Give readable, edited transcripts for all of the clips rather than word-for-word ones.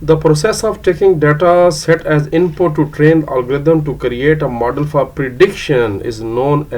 The process of taking data set as input to train algorithm to create a model for prediction is known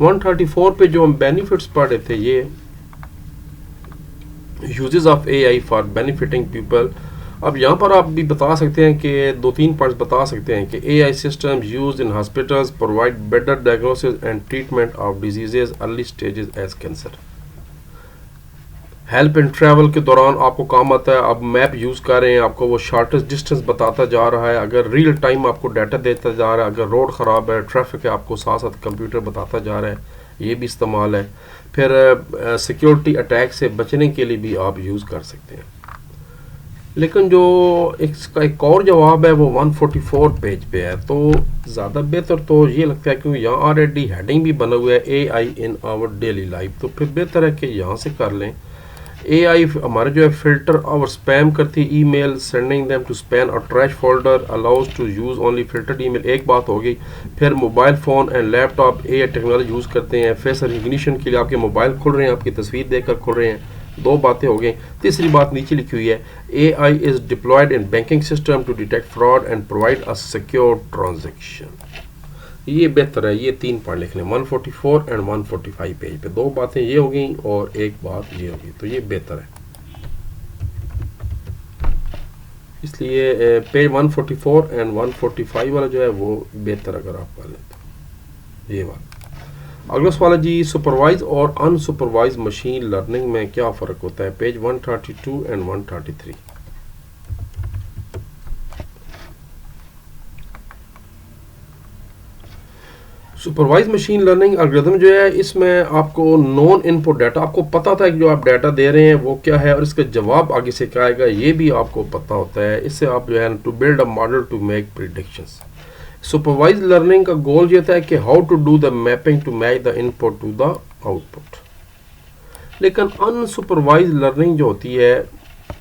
134 پہ جو ہم benefits پڑھ رہے تھے یہ uses of a I for benefiting people. اب یہاں پر آپ بھی بتا سکتے ہیں کہ 2-3 پوائنٹس بتا سکتے ہیں کہ A I system used in hospitals provide better diagnosis and treatment of diseases early stages as cancer. Help and travel کے دوران آپ کو کام آتا ہے. آپ میپ یوز کر رہے ہیں, آپ کو وہ شارٹیسٹ ڈسٹینس بتاتا جا رہا ہے. اگر ریئل ٹائم آپ کو ڈیٹا دیتا جا رہا ہے, اگر روڈ خراب ہے, ٹریفک ہے, آپ کو ساتھ ساتھ کمپیوٹر بتاتا جا رہا ہے, یہ بھی استعمال ہے. پھر سیکیورٹی اٹیک سے بچنے کے لیے بھی آپ یوز کر سکتے ہیں. لیکن جو اس کا ایک اور جواب ہے وہ 144 پیج پہ ہے, تو زیادہ بہتر تو یہ لگتا ہے کیونکہ یہاں آلریڈی ہیڈنگ بھی بنا ہوا ہے A I in our daily life, تو پھر بہتر ہے کہ یہاں سے کر لیں. اے آئی ہمارے جو ہے فلٹر اور اسپیم کرتی email, sending them to spam or trash folder, allows to use only filtered email, ایک بات ہوگی. پھر mobile phone and laptop A I technology use کرتے ہیں. فیس ریکگنیشن کے لیے آپ کے موبائل کھل رہے ہیں, آپ کی تصویر دیکھ کر کھل رہے ہیں. 2 باتیں ہو گئیں. تیسری بات نیچے لکھی ہوئی ہے, A I is deployed in banking system to detect fraud and provide a secure transaction. یہ بہتر ہے, یہ 3 پوائنٹ لکھ لیں 144 اینڈ 145 پیج پہ. 2 باتیں یہ ہو گئیں اور ایک بات یہ ہوگی, تو یہ بہتر ہے. اس لیے پیج 144 اینڈ 145 والا جو ہے وہ بہتر اگر آپ کر لیں تو یہ بات. اگلا سوال ہے جی, سپروائز اور ان سپروائز مشین لرننگ میں کیا فرق ہوتا ہے؟ Page 132 and 133. Supervise machine learning algorithm جو ہے اس میں آپ کو نون ان پٹ ڈیٹا, آپ کو پتا تھا کہ جو آپ ڈیٹا دے رہے ہیں وہ کیا ہے اور اس کا جواب آگے سے کیا آئے گا یہ بھی آپ کو پتا ہوتا ہے. اس سے آپ جو ہے to build a model to make predictions. Supervised learning کا گول یہ ہوتا ہے کہ how to do the mapping to match the input to the output. لیکن ان سپروائز لرننگ جو ہوتی ہے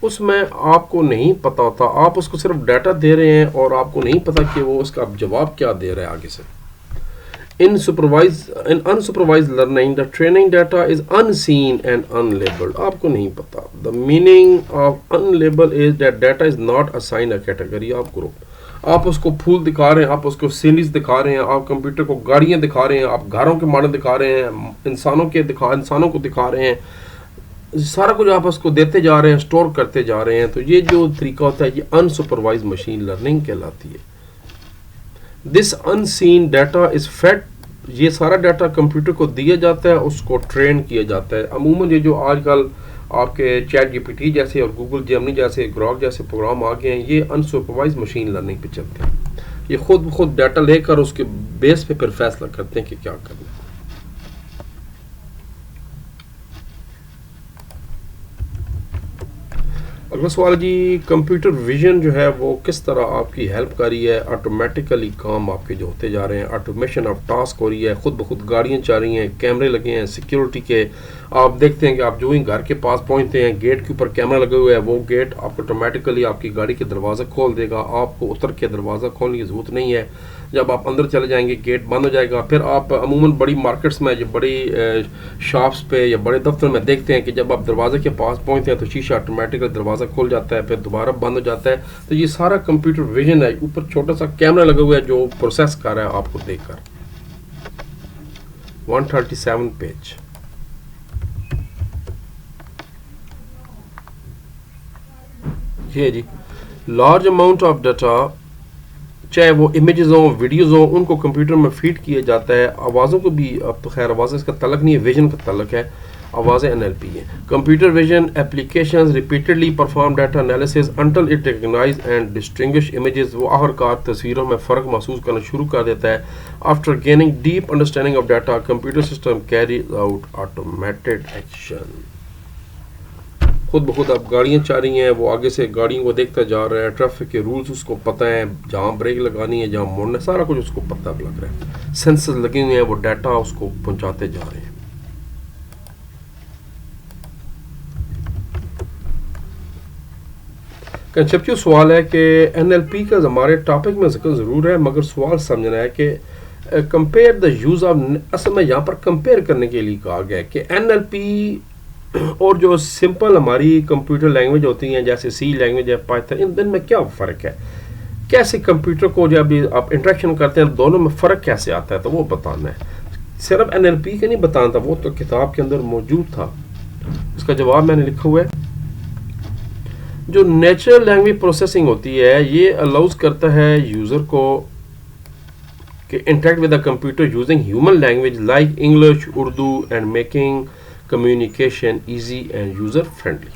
اس میں آپ کو نہیں پتا ہوتا, آپ اس کو صرف ڈیٹا دے رہے ہیں اور آپ کو نہیں پتا کہ وہ اس کا جواب کیا دے رہا ہے آگے سے. In unsupervised learning, the training data is unseen and unlabeled. آپ کو نہیں پتا. The meaning of unlabeled is that data is not assigned a category of group. آپ اس کو پھول دکھا رہے ہیں, آپ اس کو سینریز دکھا رہے ہیں, آپ کمپیوٹر کو گاڑیاں دکھا رہے ہیں, آپ گھروں کے ماڈل دکھا رہے ہیں, انسانوں کو دکھا رہے ہیں, سارا کچھ آپ اس کو دیتے جا رہے ہیں, اسٹور کرتے جا رہے ہیں. تو یہ جو طریقہ ہوتا ہے یہ unsupervised machine learning کہلاتی ہے. This unseen data is fed, یہ سارا ڈیٹا کمپیوٹر کو دیا جاتا ہے, اس کو ٹرین کیا جاتا ہے. عموماً یہ جو آج کل آپ کے چیٹ جی پی ٹی جیسے اور گوگل جیمنی جیسے گراک جیسے پروگرام آ گئے ہیں, یہ انسپروائز مشین لرننگ پہ چلتے ہیں. یہ خود بخود ڈیٹا لے کر اس کے بیس پہ پھر فیصلہ کرتے ہیں کہ کیا کرنا ہے. اگلا سوال جی, کمپیوٹر ویژن جو ہے وہ کس طرح آپ کی ہیلپ کر رہی ہے؟ آٹومیٹیکلی کام آپ کے جو ہوتے جا رہے ہیں, آٹومیشن آف ٹاسک ہو رہی ہے, خود بخود گاڑیاں چل رہی ہیں, کیمرے لگے ہیں سیکیورٹی کے. آپ دیکھتے ہیں کہ آپ جو ہی گھر کے پاس پہنچتے ہیں گیٹ کے اوپر کیمرہ لگے ہوئے ہے, وہ گیٹ آپ کو آٹومیٹیکلی آپ کی گاڑی کے دروازہ کھول دے گا, آپ کو اتر کے دروازہ کھولنے کی ضرورت نہیں ہے. جب آپ اندر چلے جائیں گے گیٹ بند ہو جائے گا. پھر آپ عموماً بڑی مارکیٹس میں جو بڑی شاپس پہ یا بڑے دفتر میں دیکھتے ہیں کہ جب آپ دروازے کے پاس پہنچتے ہیں تو شیشہ آٹومیٹکلی دروازہ کھل جاتا ہے, پھر دوبارہ بند ہو جاتا ہے. تو یہ سارا کمپیوٹر ویژن ہے, اوپر چھوٹا سا کیمرہ لگا ہوا ہے جو پروسیس کر رہا ہے آپ کو دیکھ کر. 137 پیج. یہ جی, لارج اماؤنٹ آف ڈیٹا, چاہے وہ امیجز ہوں ویڈیوز ہوں, ان کو کمپیوٹر میں فیڈ کیا جاتا ہے. آوازوں کو بھی, اب تو خیر آوازیں اس کا تعلق نہیں ہے, ویژن کا تعلق ہے. آوازیں NLP ہیں. Computer vision applications repeatedly perform data analysis until it recognise and distinguish images. وہ آخرکار تصویروں میں فرق محسوس کرنا شروع کر دیتا ہے. After gaining deep understanding of data, computer system carries out automated action. خود بخود اب گاڑیاں چل رہی ہیں, وہ آگے سے گاڑیوں کو دیکھتا جا رہا ہے, ٹریفک کے رولز اس کو پتہ ہیں, جہاں بریک لگانی ہے جہاں موڑنا ہے, سارا کچھ اس کو پتہ لگ رہا ہے. سینسر لگے ہوئے ہیں, وہ ڈیٹا اس کو پہنچاتے جا رہے ہیں. کنسیپچوئل سوال ہے کہ NLP کا ہمارے ٹاپک میں ذکر ضرور ہے, مگر سوال سمجھنا ہے کہ کمپیئر دا یوز آف, اصل میں یہاں پر کمپیئر کرنے کے لیے کہا گیا ہے کہ NLP اور جو سمپل ہماری کمپیوٹر لینگویج ہوتی ہیں جیسے سی لینگویج ہے, پائتھن, ان دن میں کیا فرق ہے, کیسے کمپیوٹر کو جب آپ انٹریکشن کرتے ہیں دونوں میں فرق کیسے آتا ہے, تو وہ بتانا ہے. صرف NLP کا نہیں بتانا تھا، وہ تو کتاب کے اندر موجود تھا. اس کا جواب میں نے لکھا ہوا ہے. جو نیچرل لینگویج پروسیسنگ ہوتی ہے یہ الاؤز کرتا ہے یوزر کو کہ interact with the computer using human language like English, Urdu and making communication easy and user friendly.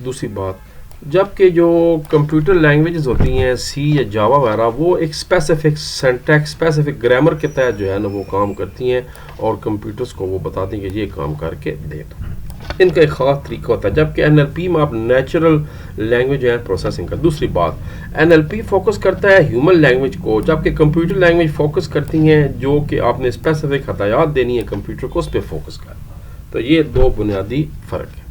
دوسری بات، جبکہ جو کمپیوٹر لینگویجز ہوتی ہیں سی یا جاوا وغیرہ، وہ ایک اسپیسیفک سینٹیکس، اسپیسیفک گرامر کے تحت جو ہے نا وہ کام کرتی ہیں اور کمپیوٹرز کو وہ بتاتی ہیں کہ یہ کام کر کے دے دو. ان کا ایک خاص طریقہ ہوتا ہے، جبکہ NLP میں آپ نیچرل لینگویج جو ہے پروسیسنگ کا. دوسری بات، NLP فوکس کرتا ہے ہیومن لینگویج کو، جبکہ کمپیوٹر لینگویج فوکس کرتی ہیں جو کہ آپ نے اسپیسیفک ہدایات دینی ہے کمپیوٹر کو، اس پہ فوکس کر. تو یہ دو بنیادی فرق ہے.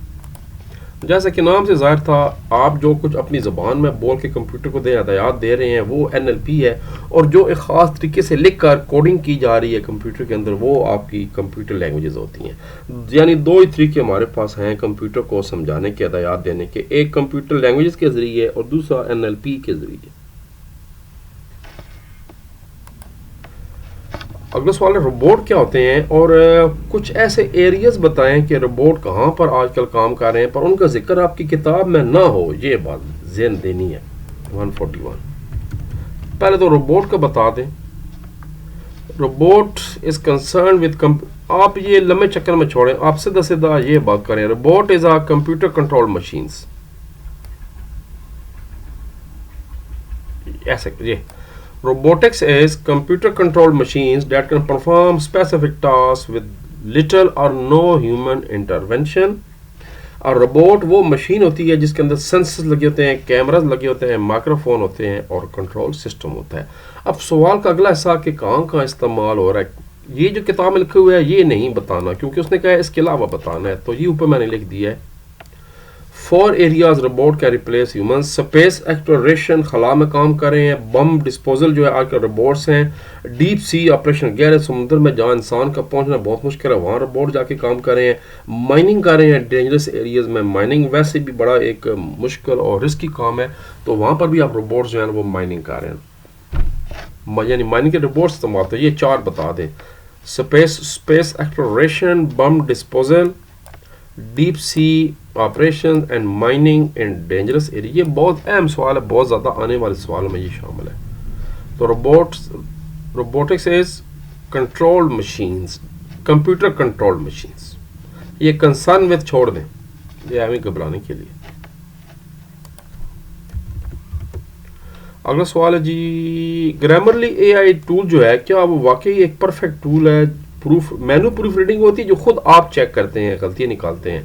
جیسا کہ نام سے ظاہر تھا، آپ جو کچھ اپنی زبان میں بول کے کمپیوٹر کو ہدایات دے رہے ہیں وہ NLP ہے، اور جو ایک خاص طریقے سے لکھ کر کوڈنگ کی جا رہی ہے کمپیوٹر کے اندر وہ آپ کی کمپیوٹر لینگویجز ہوتی ہیں. یعنی دو ہی طریقے ہمارے پاس ہیں کمپیوٹر کو سمجھانے کے، ہدایات دینے کے، ایک کمپیوٹر لینگویجز کے ذریعے اور دوسرا NLP کے ذریعے. اگلا سوال ہے روبوٹ کیا ہوتے ہیں، اور کچھ ایسے ایریاز بتائیں کہ روبوٹ کہاں پر آج کل کام کر رہے ہیں پر ان کا ذکر آپ کی کتاب میں نہ ہو. یہ بات ذہن دینی ہے. 141 پہلے تو روبوٹ کا بتا دیں. روبوٹ از کنسرن ود آپ یہ لمبے چکر میں چھوڑیں، آپ سیدھا سیدھا یہ بات کریں. Robot is a computer control machines. ایسے یہ robotics is computer controlled machines that can perform specific tasks with little or no human intervention. اور روبوٹ وہ مشین ہوتی ہے جس کے اندر سینسرز لگے ہوتے ہیں، کیمراز لگے ہوتے ہیں، مائکرو فون ہوتے ہیں اور کنٹرول سسٹم ہوتا ہے. اب سوال کا اگلا حصہ کہ کہاں کہاں استعمال ہو رہا ہے، یہ جو کتاب میں لکھے ہوئے ہے یہ نہیں بتانا، کیونکہ اس نے کہا ہے اس کے علاوہ بتانا ہے، تو یہ اوپر میں نے لکھ دیا ہے. 4 ایریاز روبوٹ کا ریپلیس ہیومن. اسپیس ایکسپلوریشن، خلا میں کام کر رہے ہیں. بم ڈسپوزل جو ہے آج کل روبوٹس ہیں. ڈیپ سی آپریشن، گہرے سمندر میں جہاں انسان کا پہنچنا بہت مشکل ہے وہاں روبوٹ جا کے کام کر رہے ہیں. مائننگ کر رہے ہیں ڈینجرس ایریاز میں. مائننگ ویسے بھی بڑا ایک مشکل اور رسکی کام ہے، تو وہاں پر بھی آپ روبوٹس جو ہیں وہ مائننگ کر رہے ہیں، یعنی مائننگ کے روبوٹس استعمال. تو یہ 4 بتا دیں: space exploration, bomb disposal, deep sea operation and mining in dangerous area. یہ بہت اہم سوال ہے، بہت زیادہ آنے والے سوالوں میں یہ شامل ہے. تو robotics is control machines, computer control machines. یہ کنسرن وتھ چھوڑ دیں، یہ ہمیں گھبرانے کے لیے. اگلا سوال ہے جی، گرامرلی AI ٹول جو ہے کیا وہ واقعی ایک پرفیکٹ ٹول ہے؟ مینو پروف ریڈنگ ہوتی ہے جو خود آپ چیک کرتے ہیں، غلطیاں نکالتے ہیں،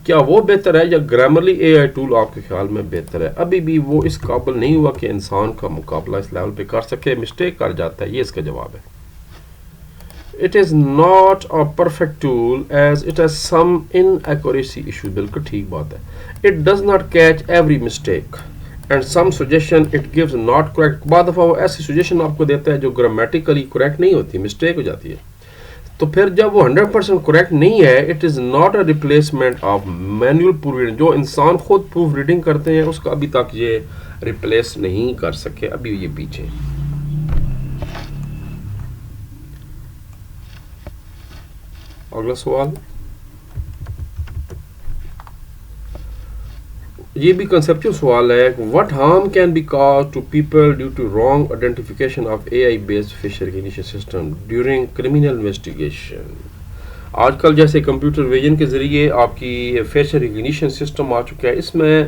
کیا وہ بہتر ہے یا گرامرلی AI ٹول آپ کے خیال میں بہتر ہے؟ ابھی بھی وہ اس قابل نہیں ہوا کہ انسان کا مقابلہ اس لیول پہ کر سکے، مسٹیک کر جاتا ہے. یہ اس کا جواب ہے. It is not a perfect tool as it has some inaccuracy issue. بالکل ٹھیک بات ہے. It does not catch every mistake and some suggestion it gives not correct. بعض دفعہ وہ ایسی سجیشن آپ کو دیتا ہے جو گرامیٹیکلی کریکٹ نہیں ہوتی، مسٹیک ہو جاتی ہے. تو پھر جب وہ 100% کریکٹ نہیں ہے، it is not a replacement of Manuel proof reading. جو انسان خود پروف ریڈنگ کرتے ہیں اس کا ابھی تک یہ ریپلیس نہیں کر سکے، ابھی یہ پیچھے. اگلا سوال یہ بھی کنسیپچل سوال ہے. What harm can be caused to people due to wrong identification of AI based face recognition system during criminal investigation. آج کل جیسے کمپیوٹر ویژن کے ذریعے آپ کی فیس ریکگنیشن سسٹم آ چکا ہے، اس میں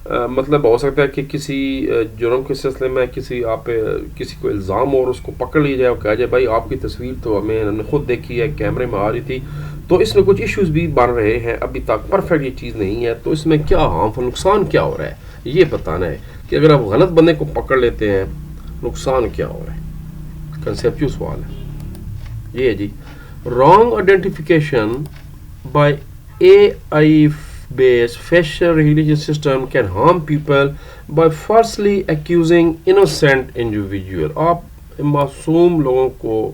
مطلب ہو سکتا ہے کہ کسی جرم کے سلسلے میں کسی کو الزام اور اس کو پکڑ لیا جائے اور کہا جائے بھائی آپ کی تصویر تو ہم نے خود دیکھی ہے، کیمرے میں آ رہی تھی. تو اس میں کچھ ایشوز بھی بن رہے ہیں، ابھی تک پرفیکٹ یہ چیز نہیں ہے. تو اس میں کیا ہارمفل نقصان کیا ہو رہا ہے یہ بتانا ہے کہ اگر آپ غلط بندے کو پکڑ لیتے ہیں نقصان کیا ہو رہا ہے. کنسیپچل سوال ہے یہ جی. Wrong identification by AI based facial recognition system can harm people by falsely accusing innocent individual. آپ معصوم لوگوں کو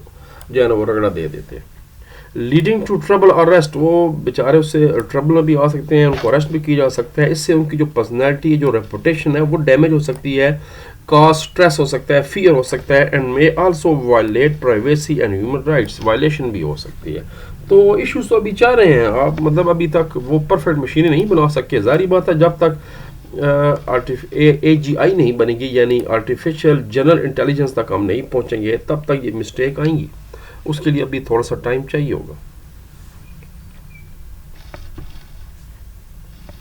جو ہے نا وہ رگڑا دے دیتے ہیں. لیڈنگ ٹو ٹربل اریسٹ، وہ بیچارے اس سے ٹربل میں بھی آ سکتے ہیں، ان کو اریسٹ بھی کی جا سکتا ہے، اس سے ان کی جو پرسنالٹی جو ریپوٹیشن ہے وہ ڈیمیج ہو سکتی ہے، کاز اسٹریس ہو سکتا ہے، فیئر ہو سکتا ہے، and may also violate privacy and human rights, violation بھی ہو سکتی ہے. تو ایشوز تو ابھی چاہ رہے ہیں آپ، مطلب ابھی تک وہ پرفیکٹ مشینیں نہیں بنا سکے. ظاہری بات ہے جب تک اے جی آئی نہیں بنے گی، یعنی آرٹیفیشیل جنرل انٹیلیجنس تک ہم نہیں پہنچیں گے، تب تک یہ مسٹیک آئیں گی. اس کے لیے ابھی تھوڑا سا ٹائم چاہیے ہوگا.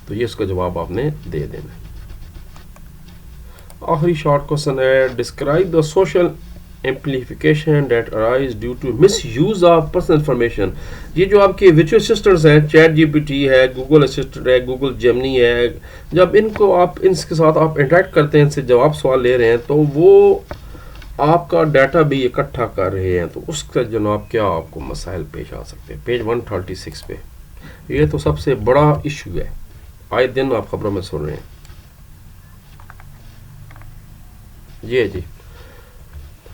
تو یہ اس کا جواب آپ نے دے دینا. آخری شارٹ کوشچن ہے، describe the social amplification that arise due to misuse of personal information. یہ جو آپ کے ورچوئل اسسٹنٹس ہیں، چیٹ جی پی ٹی ہے، گوگل اسسٹنٹ ہے، گوگل جیمنی ہے، جب ان کو آپ ان کے ساتھ آپ انٹریکٹ کرتے ہیں، ان سے جواب سوال لے رہے ہیں، تو وہ آپ کا ڈیٹا بھی اکٹھا کر رہے ہیں. تو اس کا جناب کیا آپ کو مسائل پیش آ سکتے ہیں؟ پیج 136 پہ یہ تو سب سے بڑا ایشو ہے، آئے دن آپ خبروں میں سن رہے ہیں. جی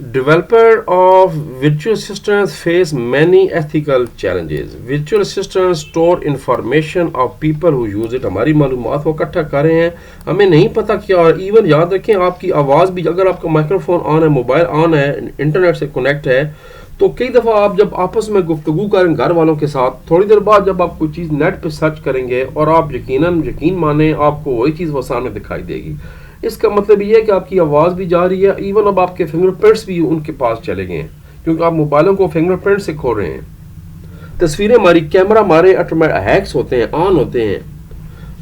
developer of virtual assistants face many ethical challenges. Virtual assistant store information of people who use it. ہماری معلومات کو اکٹھا کر رہے ہیں، ہمیں نہیں پتہ کیا. اور ایون یاد رکھیں آپ کی آواز بھی، اگر آپ کا مائکرو فون آن ہے، موبائل آن ہے، انٹرنیٹ سے کنیکٹ ہے، تو کئی دفعہ آپ جب آپس میں گفتگو کریں گھر والوں کے ساتھ، تھوڑی دیر بعد جب آپ کوئی چیز نیٹ پہ سرچ کریں گے اور آپ یقین مانیں آپ کو وہی چیز وہ سامنے دکھائی دے گی. اس کا مطلب یہ ہے کہ آپ کی آواز بھی جا رہی ہے، ایون اب آپ کے فنگر پرنٹس بھی ان کے پاس چلے گئے ہیں، کیونکہ آپ موبائلوں کو فنگر پرنٹ سے کھول رہے ہیں. تصویریں ہماری، کیمرہ ہمارے ہیکس ہوتے ہیں، آن ہوتے ہیں.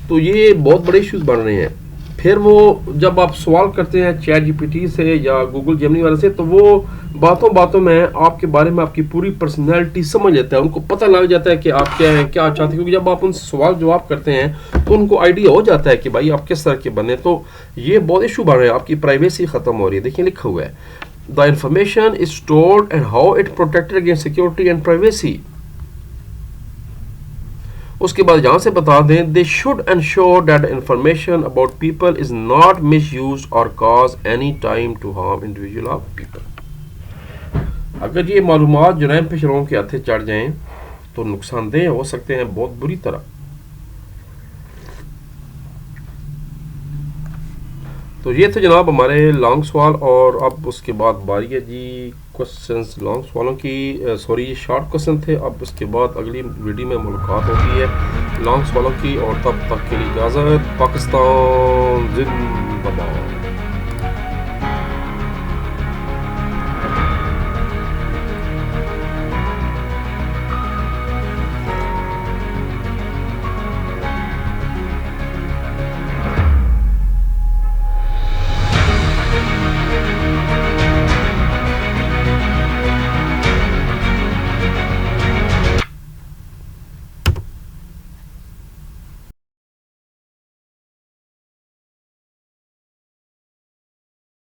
تو یہ بہت بڑے ایشوز بن رہے ہیں. پھر وہ جب آپ سوال کرتے ہیں چیٹ جی پی ٹی سے یا گوگل جیمنی والے سے، تو وہ باتوں میں آپ کے بارے میں آپ کی پوری پرسنالٹی سمجھ لیتا ہے، ان کو پتہ لگ جاتا ہے کہ آپ کیا ہیں، کیا چاہتے ہیں. کیونکہ جب آپ ان سے سوال جواب کرتے ہیں تو ان کو آئیڈیا ہو جاتا ہے کہ بھائی آپ کس طرح کے بنے. تو یہ بہت ایشو بن رہے ہیں، آپ کی پرائیویسی ختم ہو رہی ہے. دیکھیں لکھا ہوا ہے، the information is stored and how it protected against security and privacy. اس کے بعد جہاں سے بتا دیں، they should ensure that information about people is not misused or cause any time to harm individual of people. اگر یہ معلومات جرائم پیشہ روؤں کے ہاتھے چڑھ جائیں تو نقصان دہ ہو سکتے ہیں بہت بری طرح. تو یہ تھے جناب ہمارے لانگ سوال، اور اب اس کے بعد باری ہے جی کوشچنس لانگ سوالوں کی، سوری شارٹ کوشچن تھے. اب اس کے بعد اگلی ویڈیو میں ملاقات ہوتی ہے لانگ سوالوں کی، اور تب تک کے لیے اجازت. پاکستان زندہ باد.